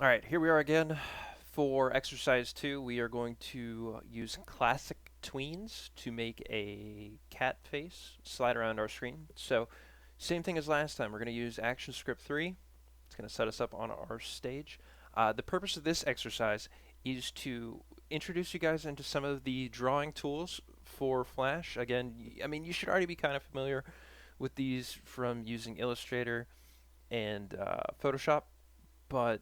All right, here we are again for exercise 2. We are going to use classic tweens to make a cat face slide around our screen. So, same thing as last time. We're going to use action script 3. It's going to set us up on our stage. The purpose of this exercise is to introduce you guys into some of the drawing tools for Flash. Again, I mean, you should already be kind of familiar with these from using Illustrator and Photoshop, but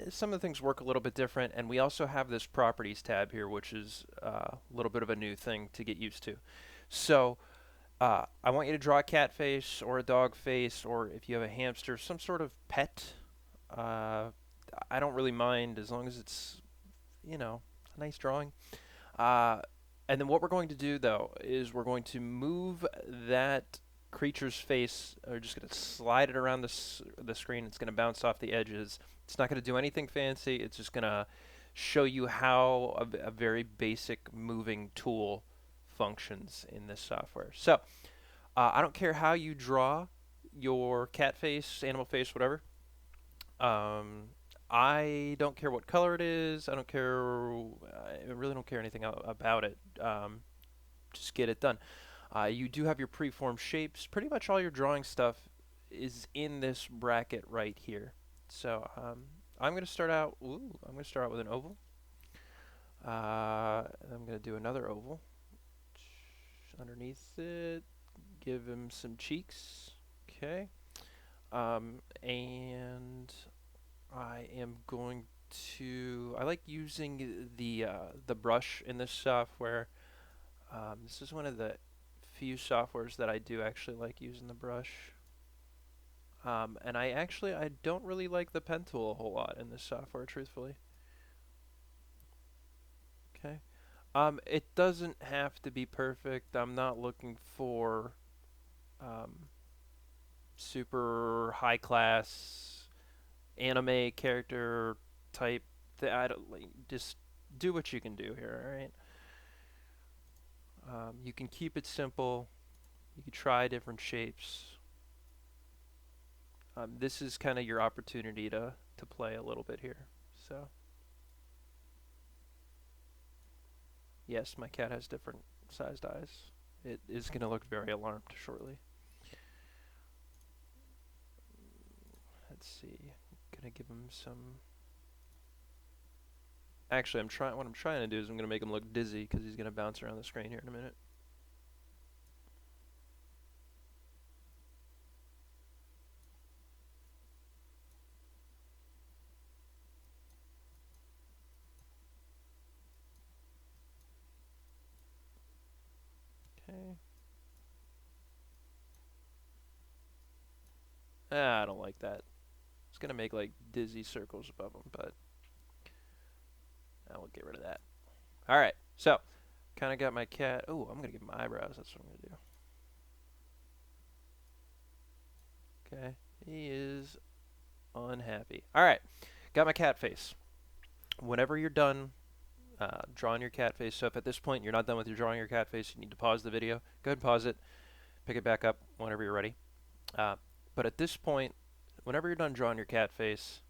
some of the things work a little bit different, and we also have this properties tab here, which is a little bit of a new thing to get used to. So I want you to draw a cat face or a dog face, or if you have a hamster, some sort of pet. Uh, I don't really mind as long as it's, a nice drawing. Uh, and then what we're going to do, though, is we're going to move that creature's face. We're just going to slide it around the screen. It's going to bounce off the edges. It's not going to do anything fancy. It's just going to show you how a very basic moving tool functions in this software. So I don't care how you draw your cat face, animal face, whatever. Um, I don't care what color it is. I don't care. I really don't care anything about it. Just get it done. You do have your preformed shapes. Pretty much all your drawing stuff is in this bracket right here. So I'm going to start out. I'm going to start out with an oval. I'm going to do another oval. Underneath it, give him some cheeks. Okay. And I am going to. I like using the brush in this software. This is one of the few softwares that I do actually like using the brush. And I don't really like the pen tool a whole lot in this software, truthfully. Okay. It doesn't have to be perfect. I'm not looking for um, super high class anime character type. I don't like, just do what you can do here, all right? You can keep it simple. You can try different shapes. This is kind of your opportunity to play a little bit here. So, yes, my cat has different sized eyes. It is going to look very alarmed shortly. Let's see. Gonna give him some. Actually, I'm trying. What I'm trying to do is I'm gonna make him look dizzy because he's gonna bounce around the screen here in a minute. Okay. I don't like that. It's gonna make like dizzy circles above him, but I will get rid of that. All right. So, kind of got my cat. Oh, I'm gonna give him eyebrows. That's what I'm gonna do. Okay. He is unhappy. All right. Got my cat face. Whenever you're done drawing your cat face, so if at this point you're not done with your drawing your cat face, you need to pause the video. Go ahead and pause it. Pick it back up whenever you're ready. Uh, but at this point, whenever you're done drawing your cat face,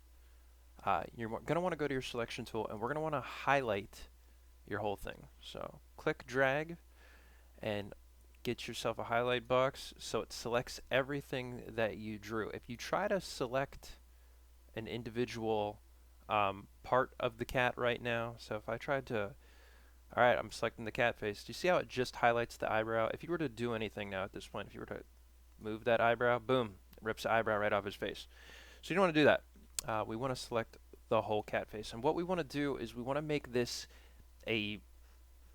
you're going to want to go to your selection tool, and we're going to want to highlight your whole thing. So click drag and get yourself a highlight box so it selects everything that you drew. If you try to select an individual part of the cat right now, so if I tried to, all right, I'm selecting the cat face. Do you see how it just highlights the eyebrow? If you were to do anything now at this point, if you were to move that eyebrow, boom, it rips the eyebrow right off his face. So you don't want to do that. We want to select the whole cat face. And what we want to do is we want to make this a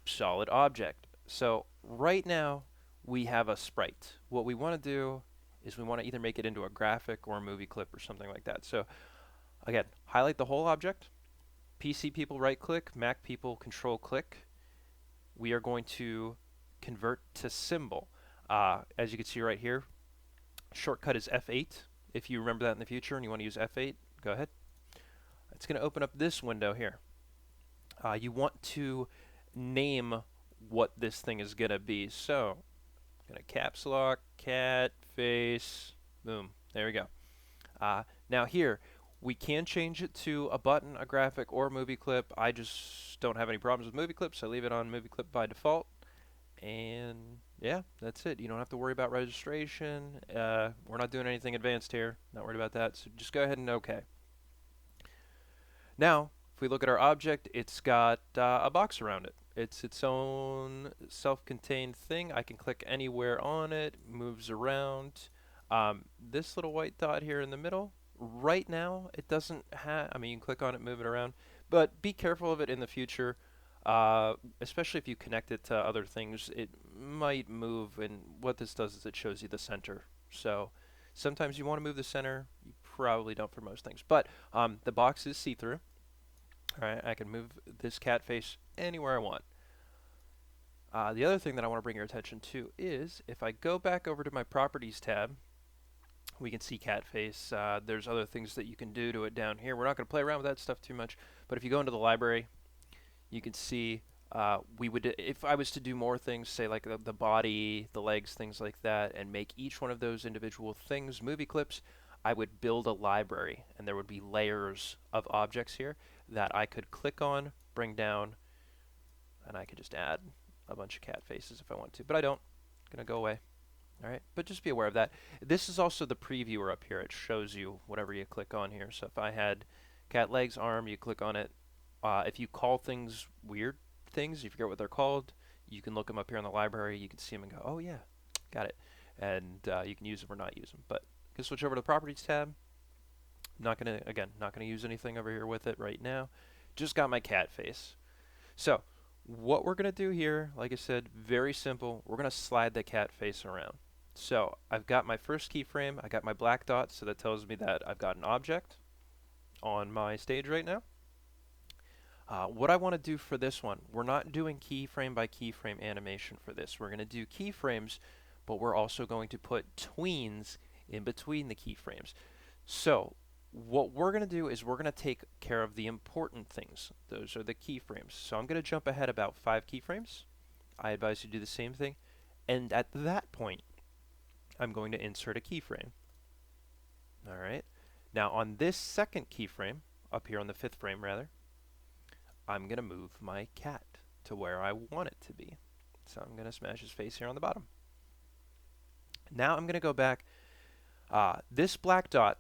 solid object. So right now we have a sprite. What we want to do is we want to either make it into a graphic or a movie clip or something like that. So again, highlight the whole object. PC people right click, Mac people control click. We are going to convert to symbol. As you can see right here, shortcut is F8. If you remember that in the future and you want to use F8, go ahead. It's going to open up this window here. You want to name what this thing is going to be. So, I'm going to caps lock, cat, face, boom. There we go. Now here, We can change it to a button, a graphic, or a movie clip. I just don't have any problems with movie clips. I leave it on movie clip by default. And yeah, that's it. You don't have to worry about registration. We're not doing anything advanced here. Not worried about that. So just go ahead and OK. Now, if we look at our object, it's got a box around it. It's its own self-contained thing. I can click anywhere on it, moves around. This little white dot here in the middle, right now, it doesn't have, I mean, you can click on it, move it around, but be careful of it in the future, especially if you connect it to other things. It might move, and what this does is it shows you the center. So sometimes you want to move the center. You probably don't for most things, but the box is see-through. All right, I can move this cat face anywhere I want. The other thing that I want to bring your attention to is if I go back over to my Properties tab, we can see cat face. There's other things that you can do to it down here. We're not going to play around with that stuff too much, but if you go into the library, you can see if I was to do more things, say like the body, the legs, things like that, and make each one of those individual things movie clips, I would build a library, and there would be layers of objects here that I could click on, bring down, and I could just add a bunch of cat faces if I want to, but I don't. It's going to go away. All right, but just be aware of that. This is also the previewer up here. It shows you whatever you click on here. So if I had cat legs, arm, you click on it. If you call things weird things, you forget what they're called, you can look them up here in the library. You can see them and go, oh yeah, got it. And you can use them or not use them. But you can switch over to the Properties tab. Not going to use anything over here with it right now. Just got my cat face. So what we're going to do here, like I said, very simple. We're going to slide the cat face around. So I've got my first keyframe. I got my black dot, so that tells me that I've got an object on my stage right now. What I want to do for this one, we're not doing keyframe by keyframe animation for this. We're going to do keyframes, but we're also going to put tweens in between the keyframes. So what we're going to do is we're going to take care of the important things. Those are the keyframes. So I'm going to jump ahead about 5 keyframes. I advise you do the same thing. And at that point, I'm going to insert a keyframe. All right. Now on this second keyframe, up here on the 5th frame rather, I'm going to move my cat to where I want it to be. So I'm going to smash his face here on the bottom. Now I'm going to go back. This black dot,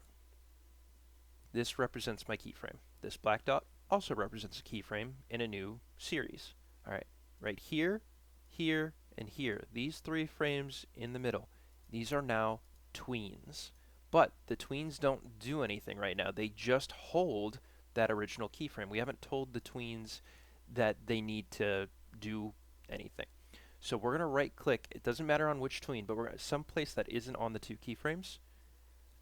this represents my keyframe. This black dot also represents a keyframe in a new series. All right, right here, here, and here. These 3 frames in the middle, these are now tweens. But the tweens don't do anything right now. They just hold that original keyframe. We haven't told the tweens that they need to do anything. So we're going to right click. It doesn't matter on which tween, but we're someplace that isn't on the 2 keyframes.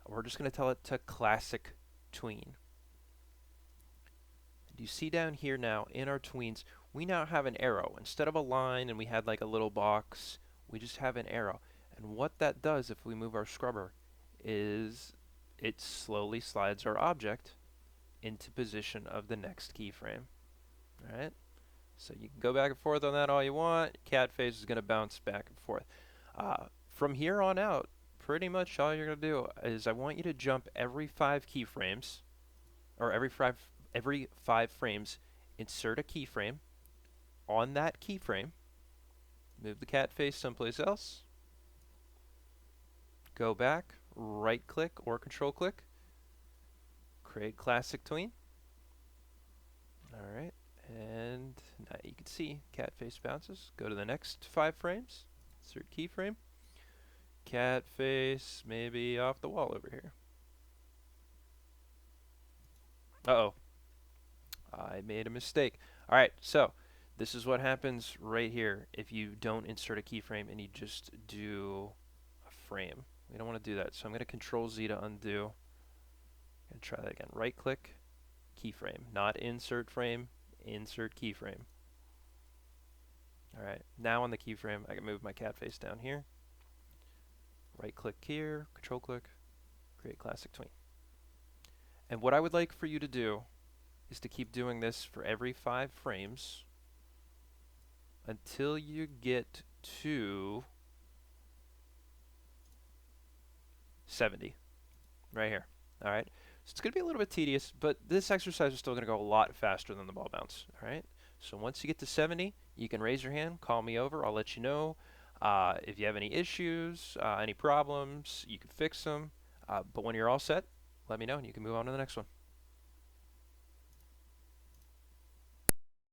We're just going to tell it to classic tween. And you see down here now in our tweens, we now have an arrow. Instead of a line and we had like a little box, we just have an arrow. And what that does if we move our scrubber is it slowly slides our object into position of the next keyframe. All right? So you can go back and forth on that all you want. Cat face is going to bounce back and forth. From here on out, pretty much all you're going to do is I want you to jump every 5 keyframes, or every 5 frames, insert a keyframe. On that keyframe, move the cat face someplace else. Go back, right click or control click. Create classic tween. All right. And now you can see cat face bounces. Go to the next 5 frames. Insert keyframe. Cat face maybe off the wall over here. Uh-oh. I made a mistake. All right, so this is what happens right here if you don't insert a keyframe and you just do a frame. We don't want to do that, so I'm going to Control Z to undo. I'm going to try that again. Right click, keyframe. Not insert frame, insert keyframe. All right, now on the keyframe, I can move my cat face down here. Right click here, control click, create classic tween. And what I would like for you to do is to keep doing this for every 5 frames until you get to 70, right here. All right. So it's going to be a little bit tedious, but this exercise is still going to go a lot faster than the ball bounce. All right. So once you get to 70, you can raise your hand, call me over. I'll let you know if you have any issues, any problems. You can fix them. But when you're all set, let me know, and you can move on to the next one.